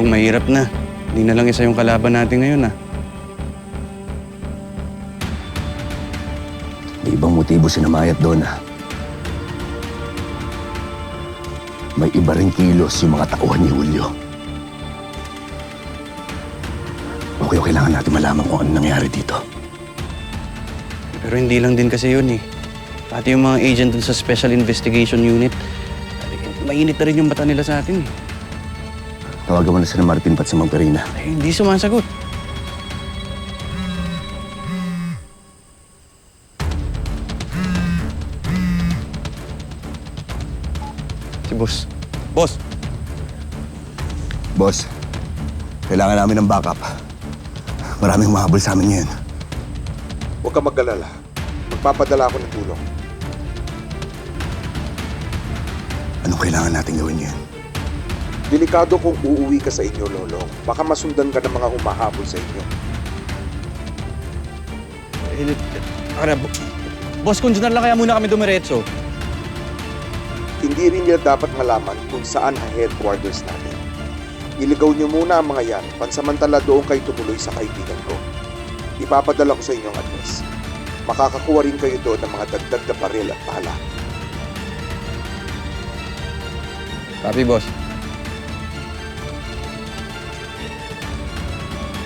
Mukhang mahirap na. Hindi na lang isa yung kalaban natin ngayon, ah. May ibang motibo si Namayat doon, ah. May iba ring kilos yung mga tauhan ni Julio. Okay, kailangan natin malaman kung ano nangyari dito. Pero hindi lang din kasi yun, eh. Pati yung mga agent dun sa Special Investigation Unit, mainit na rin yung mata nila sa atin, eh. Tawagan mo na si Martin pat si Mang Perina. Eh, hindi sumasagot. Si Boss. Boss! Boss, kailangan namin ng backup. Maraming mahabol sa amin ngayon. Huwag ka mag-alala. Magpapadala ako ng tulong. Anong kailangan natin gawin ngayon? Delikado kung uuwi ka sa inyo, Lolo. Baka masundan ka ng mga humahabol sa inyo. Boss, kung dyan na lang kaya muna kami dumiretso. Hindi rin nila dapat malaman kung saan ang headquarters natin. Iligaw niyo muna ang mga yan. Pansamantala doon kayo tumuloy sa kaibigan ko. Ipapadala ko sa inyo ang address. Makakakuha rin kayo doon ng mga dagdag na baril at pala. Copy, boss.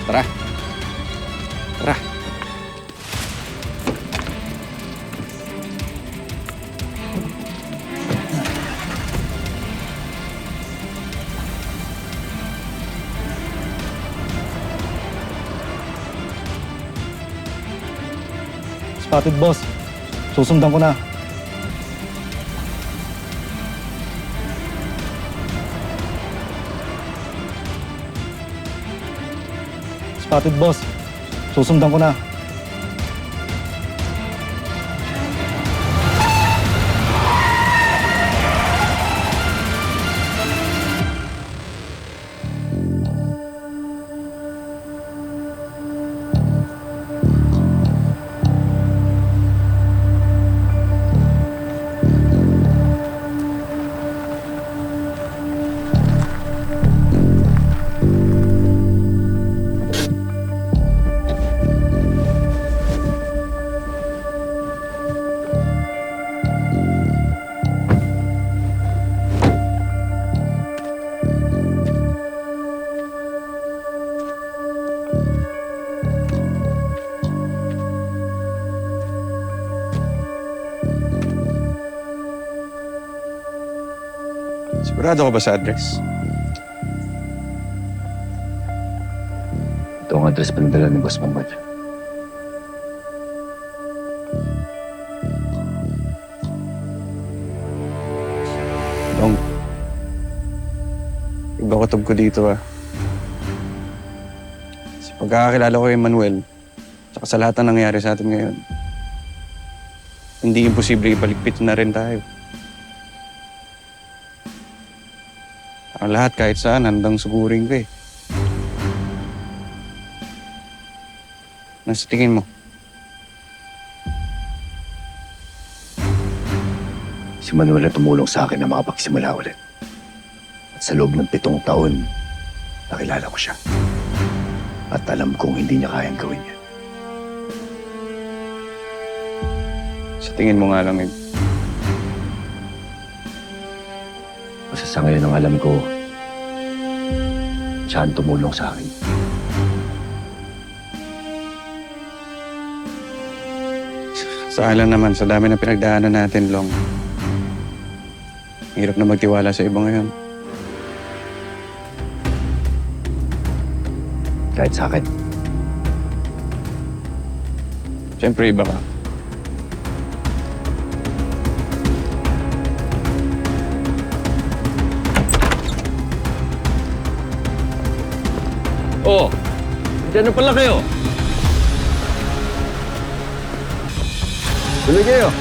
Tara. Tara. Spotted, boss. Susundan ko na. Spotted, boss. Susundan ko na. Sigurado ka ba sa address? Ito ang address pinadala ni Boss Mamad. Long, iba kutob ko dito, ah. Sa pagkakakilala ko kay Manuel, tsaka sa lahat na nangyari sa atin ngayon, hindi imposible ibaligpit na rin tayo. Ang lahat kahit saan, handang sugurin ko, eh. Nasa tingin mo? Si Manuel ang tumulong sa akin na makapagsimula ulit. At sa loob ng 7 taon, nakilala ko siya. At alam kong hindi niya kayang gawin yan. Sa tingin mo nga lang, eh. Basta sa ngayon ang alam ko, siya ang tumulong sa akin. Sa alam naman, sa dami na pinagdaanan natin, Long. Hirap na magtiwala sa iba ngayon. Kahit sa akin. Siyempre, iba ka. Oh, dyan na pala kayo. Tuloy kayo.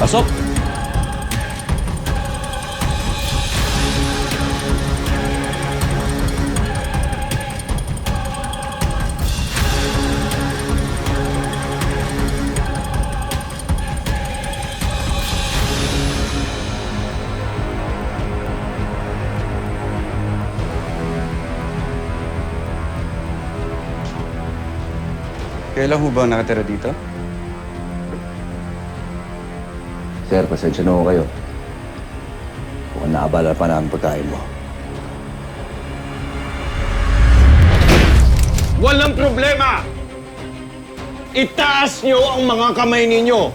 Pasok. Kailan ho ba nakatira dito? Sir, pasensya na ho kayo. Kung naabala pa namin pagkain mo. Walang problema! Itaas nyo ang mga kamay ninyo!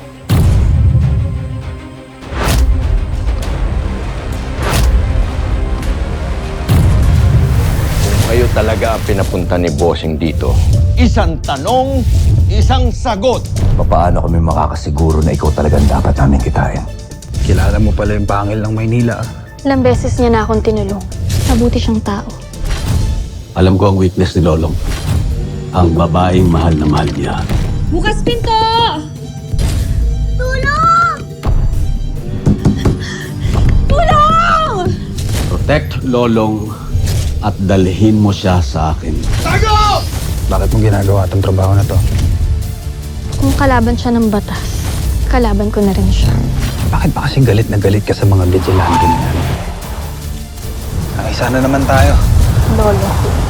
Kung kayo talaga ang pinapunta ni Bossing dito, isang tanong, isang sagot! Paano kami makakasiguro na ikaw talagang dapat namin kitain? Kilala mo pala yung pangil ng Maynila. Ilang beses niya na akong tinulong. Mabuti siyang tao. Alam ko ang weakness ni Lolong. Ang babaeng mahal na mahal niya. Bukas pinto! Tulong! Tulong! Protect Lolong at dalhin mo siya sa akin. Bakit mo ginagawa itong trabaho na to? Kung kalaban siya ng batas, kalaban ko na rin siya. Bakit ba kasi galit na galit ka sa mga vigilante na yan? Ang isa na naman tayo. Lolo.